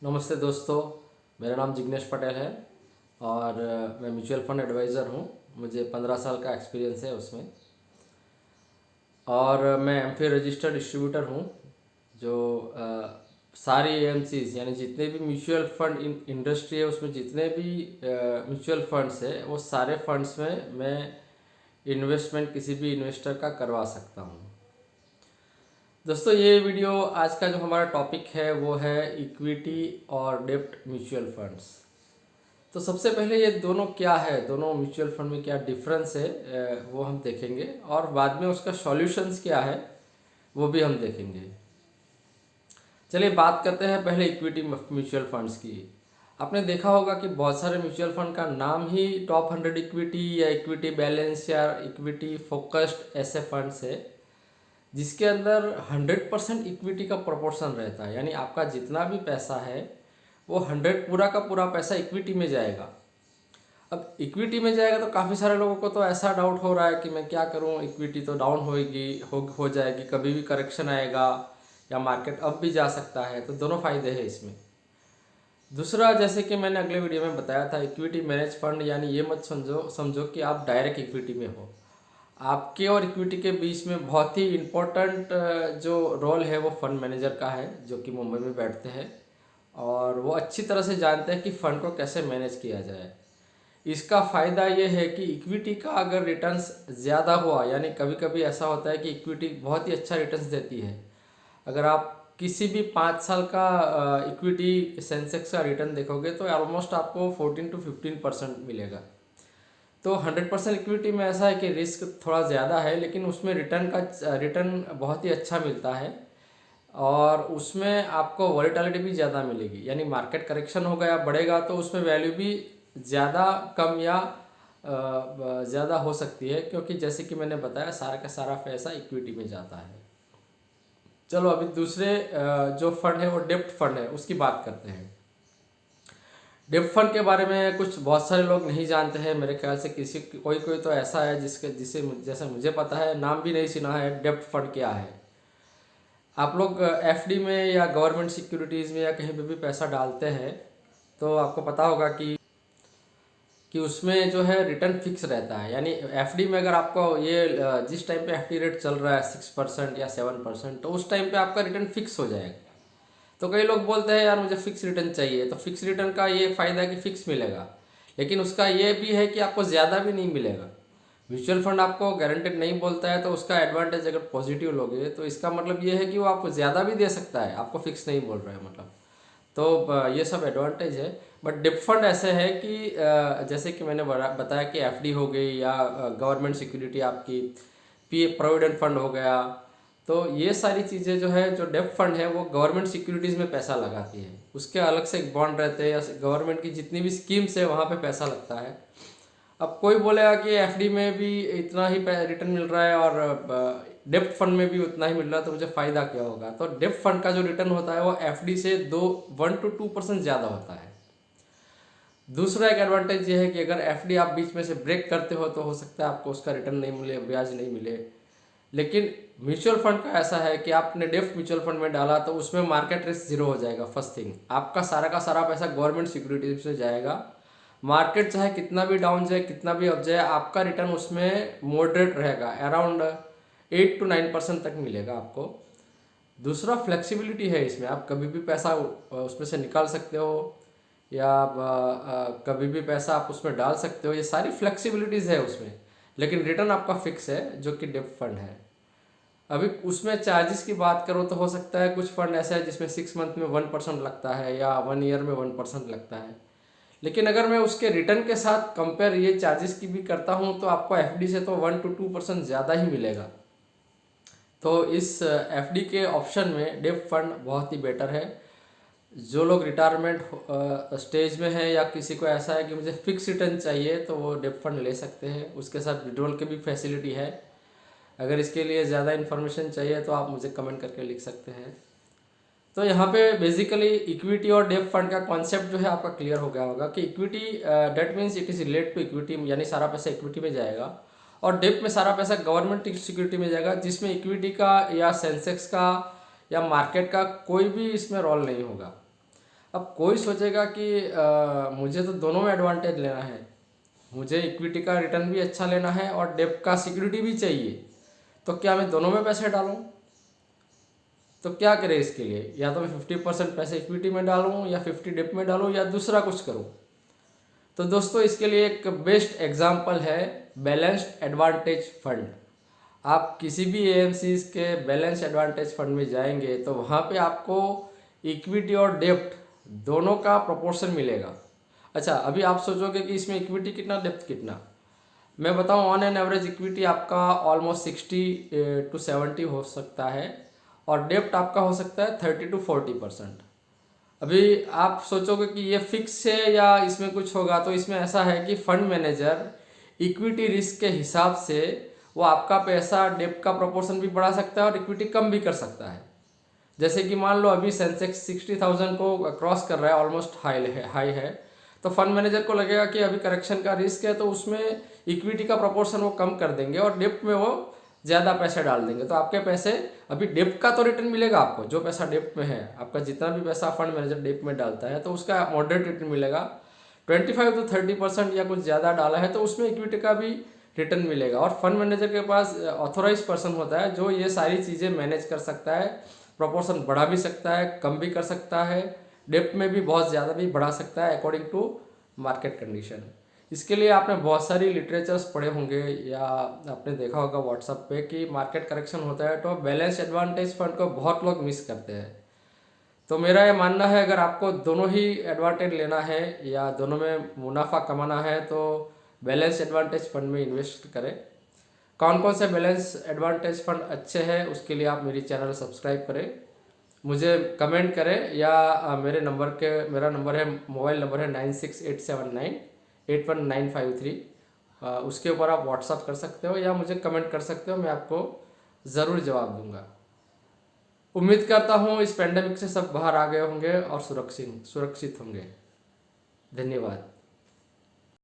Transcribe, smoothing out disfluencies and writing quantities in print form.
नमस्ते दोस्तों, मेरा नाम जिग्नेश पटेल है और मैं म्यूचुअल फंड एडवाइज़र हूँ। मुझे 15 साल का एक्सपीरियंस है उसमें और मैं एमफिल रजिस्टर्ड डिस्ट्रीब्यूटर हूँ जो सारी एएमसीज यानी जितने भी म्यूचुअल फंड इंडस्ट्री है उसमें जितने भी म्यूचुअल फंड्स है वो सारे फंड्स में मैं इन्वेस्टमेंट किसी भी इन्वेस्टर का करवा सकता हूँ। दोस्तों, ये वीडियो आज का जो हमारा टॉपिक है वो है इक्विटी और डेब्ट म्यूचुअल फंड्स। तो सबसे पहले ये दोनों क्या है, दोनों म्यूचुअल फंड में क्या डिफरेंस है वो हम देखेंगे और बाद में उसका सॉल्यूशंस क्या है वो भी हम देखेंगे। चलिए बात करते हैं पहले इक्विटी म्यूचुअल फंड्स की। आपने देखा होगा कि बहुत सारे म्यूचुअल फंड का नाम ही टॉप 100 इक्विटी या इक्विटी बैलेंस या इक्विटी फोकस्ड ऐसे फंड्स है जिसके अंदर 100% इक्विटी का प्रोपोर्शन रहता है। यानी आपका जितना भी पैसा है वो 100 पूरा का पूरा पैसा इक्विटी में जाएगा। अब इक्विटी में जाएगा तो काफ़ी सारे लोगों को तो ऐसा डाउट हो रहा है कि मैं क्या करूं, इक्विटी तो डाउन होएगी, हो जाएगी, कभी भी करेक्शन आएगा या मार्केट अप भी जा सकता है। तो दोनों फायदे हैं इसमें। दूसरा, जैसे कि मैंने अगले वीडियो में बताया था, इक्विटी मैनेज फंड यानी ये मत समझो कि आप डायरेक्ट इक्विटी में हो। आपके और इक्विटी के बीच में बहुत ही इम्पोर्टेंट जो रोल है वो फंड मैनेजर का है जो कि मुंबई में बैठते हैं और वो अच्छी तरह से जानते हैं कि फ़ंड को कैसे मैनेज किया जाए। इसका फ़ायदा ये है कि इक्विटी का अगर रिटर्न्स ज़्यादा हुआ, यानी कभी कभी ऐसा होता है कि इक्विटी बहुत ही अच्छा रिटर्न्स देती है। अगर आप किसी भी 5 साल का इक्विटी सेंसेक्स का रिटर्न देखोगे तो ऑलमोस्ट आपको 14 to 15% मिलेगा। तो 100% इक्विटी में ऐसा है कि रिस्क थोड़ा ज़्यादा है लेकिन उसमें रिटर्न बहुत ही अच्छा मिलता है और उसमें आपको वॉलेटिलिटी भी ज़्यादा मिलेगी। यानी मार्केट करेक्शन होगा या बढ़ेगा तो उसमें वैल्यू भी ज़्यादा कम या ज़्यादा हो सकती है, क्योंकि जैसे कि मैंने बताया सारा का सारा पैसा इक्विटी में जाता है। चलो अभी दूसरे जो फंड है वो डेब्ट फंड है उसकी बात करते हैं। डेब्ट फंड के बारे में कुछ बहुत सारे लोग नहीं जानते हैं। मेरे ख्याल से कोई कोई तो ऐसा है जिसे जैसे मुझे पता है, नाम भी नहीं सुना है डेब्ट फंड क्या है। आप लोग एफडी में या गवर्नमेंट सिक्योरिटीज़ में या कहीं पे भी पैसा डालते हैं तो आपको पता होगा कि उसमें जो है रिटर्न फिक्स रहता है। यानी एफडी में अगर आपको ये जिस टाइम पे एफडी रेट चल रहा है 6% या 7%, तो उस टाइम पे आपका रिटर्न फिक्स हो जाएगा। तो कई लोग बोलते हैं यार मुझे फिक्स रिटर्न चाहिए, तो फिक्स रिटर्न का ये फ़ायदा है कि फिक्स मिलेगा, लेकिन उसका ये भी है कि आपको ज़्यादा भी नहीं मिलेगा। म्यूचुअल फंड आपको गारंटेड नहीं बोलता है, तो उसका एडवांटेज अगर पॉजिटिव लोगे तो इसका मतलब ये है कि वो आपको ज़्यादा भी दे सकता है, आपको फिक्स नहीं बोल रहा है मतलब। तो ये सब एडवांटेज है। बट डिप फंड ऐसे है कि जैसे कि मैंने बताया कि एफडी हो गई या गवर्नमेंट सिक्योरिटी आपकी पी प्रोविडेंट फंड हो गया, तो ये सारी चीज़ें जो है, जो डेप फंड है वो गवर्नमेंट सिक्योरिटीज़ में पैसा लगाती है। उसके अलग से एक बॉन्ड रहते हैं या गवर्नमेंट की जितनी भी स्कीम्स है वहाँ पे पैसा लगता है। अब कोई बोलेगा कि एफडी में भी इतना ही रिटर्न मिल रहा है और डेप्ट फंड में भी उतना ही मिल रहा है, तो मुझे फ़ायदा क्या होगा। तो डेप्ट फंड का जो रिटर्न होता है वो एफडी से 1 to 2% ज़्यादा होता है। दूसरा एक एडवांटेज ये है कि अगर एफडी आप बीच में से ब्रेक करते हो तो हो सकता है आपको उसका रिटर्न नहीं मिले, ब्याज नहीं मिले। लेकिन म्यूचुअल फंड का ऐसा है कि आपने डेप्ट म्यूचुअल फंड में डाला तो उसमें मार्केट रिस्क जीरो हो जाएगा। फर्स्ट थिंग, आपका सारा का सारा पैसा गवर्नमेंट सिक्योरिटीज से जाएगा। मार्केट चाहे कितना भी डाउन जाए, कितना भी अप जाए, आपका रिटर्न उसमें मॉडरेट रहेगा, अराउंड 8 to 9% तक मिलेगा आपको। दूसरा, फ्लेक्सिबिलिटी है इसमें, आप कभी भी पैसा उसमें से निकाल सकते हो या कभी भी पैसा आप उसमें डाल सकते हो। ये सारी फ्लेक्सिबिलिटीज़ है उसमें, लेकिन रिटर्न आपका फिक्स है जो कि डेब्ट फंड है। अभी उसमें चार्जेस की बात करो तो हो सकता है कुछ फंड ऐसा है जिसमें 6 मंथ में 1% लगता है या 1 ईयर में 1% लगता है। लेकिन अगर मैं उसके रिटर्न के साथ कंपेयर ये चार्जेस की भी करता हूँ तो आपको एफडी से तो 1 to 2% ज़्यादा ही मिलेगा। तो इस एफडी के ऑप्शन में डेब्ट फंड बहुत ही बेटर है। जो लोग रिटायरमेंट स्टेज में है या किसी को ऐसा है कि मुझे फिक्स रिटर्न चाहिए तो वो डेब्ट फंड ले सकते हैं। उसके साथ विड्रॉल की भी फैसिलिटी है। अगर इसके लिए ज़्यादा इन्फॉर्मेशन चाहिए तो आप मुझे कमेंट करके लिख सकते हैं। तो यहाँ पे बेसिकली इक्विटी और डेब्ट फंड का कॉन्सेप्ट जो है आपका क्लियर हो गया होगा कि equity debt means it is related to equity, यानी सारा पैसा इक्विटी में जाएगा, और डेब्ट में सारा पैसा गवर्नमेंट सिक्योरिटी में जाएगा जिसमें इक्विटी का या सेंसेक्स का या मार्केट का कोई भी इसमें रोल नहीं होगा। अब कोई सोचेगा कि मुझे तो दोनों में एडवांटेज लेना है, मुझे इक्विटी का रिटर्न भी अच्छा लेना है और डेब्ट का सिक्योरिटी भी चाहिए, तो क्या मैं दोनों में पैसे डालूं? तो क्या करें इसके लिए? या तो मैं 50% पैसे इक्विटी में डालूं, या 50 डेब्ट में डालूं, या दूसरा कुछ करूं। तो दोस्तों इसके लिए एक बेस्ट एग्जाम्पल है बैलेंस्ड एडवांटेज फंड। आप किसी भी एएमसीज के बैलेंस एडवांटेज फंड में जाएंगे तो वहाँ पे आपको इक्विटी और डेप्ट दोनों का प्रोपोर्शन मिलेगा। अच्छा, अभी आप सोचोगे कि इसमें इक्विटी कितना, डेप्थ कितना। मैं बताऊं, ऑन एन एवरेज इक्विटी आपका ऑलमोस्ट 60 to 70 हो सकता है, और डेप्ट आपका हो सकता है 30 to 40%। अभी आप सोचोगे कि ये फिक्स है या इसमें कुछ होगा, तो इसमें ऐसा है कि फंड मैनेजर इक्विटी रिस्क के हिसाब से वो आपका पैसा डेप्ट का प्रोपोर्शन भी बढ़ा सकता है और इक्विटी कम भी कर सकता है। जैसे कि मान लो अभी सेंसेक्स 60,000 को क्रॉस कर रहा है, ऑलमोस्ट हाई है, तो फंड मैनेजर को लगेगा कि अभी करेक्शन का रिस्क है, तो उसमें इक्विटी का प्रोपोर्शन वो कम कर देंगे और डेप्ट में वो ज़्यादा पैसे डाल देंगे। तो आपके पैसे, अभी डेप्ट का तो रिटर्न मिलेगा आपको, जो पैसा डेप्ट में है, आपका जितना भी पैसा फंड मैनेजर डेप्ट में डालता है तो उसका मॉडरेट रिटर्न मिलेगा। 25 to 30% या कुछ ज़्यादा डाला है तो उसमें इक्विटी का भी रिटर्न मिलेगा। और फंड मैनेजर के पास ऑथोराइज पर्सन होता है जो ये सारी चीज़ें मैनेज कर सकता है, प्रोपोर्शन बढ़ा भी सकता है, कम भी कर सकता है, डेप्ट में भी बहुत ज़्यादा भी बढ़ा सकता है अकॉर्डिंग टू मार्केट कंडीशन। इसके लिए आपने बहुत सारी लिटरेचर्स पढ़े होंगे या आपने देखा होगा व्हाट्सएप पे कि मार्केट करेक्शन होता है तो बैलेंस एडवांटेज फंड को बहुत लोग मिस करते हैं। तो मेरा ये मानना है, अगर आपको दोनों ही एडवांटेज लेना है या दोनों में मुनाफा कमाना है तो बैलेंस एडवांटेज फंड में इन्वेस्ट करें। कौन कौन से बैलेंस एडवांटेज फंड अच्छे हैं उसके लिए आप मेरी चैनल सब्सक्राइब करें, मुझे कमेंट करें, या मेरा नंबर है, मोबाइल नंबर है 9687981953। उसके ऊपर आप व्हाट्सअप कर सकते हो या मुझे कमेंट कर सकते हो, मैं आपको ज़रूर जवाब दूंगा। उम्मीद करता हूँ इस पेंडेमिक से सब बाहर आ गए होंगे और सुरक्षित होंगे। धन्यवाद।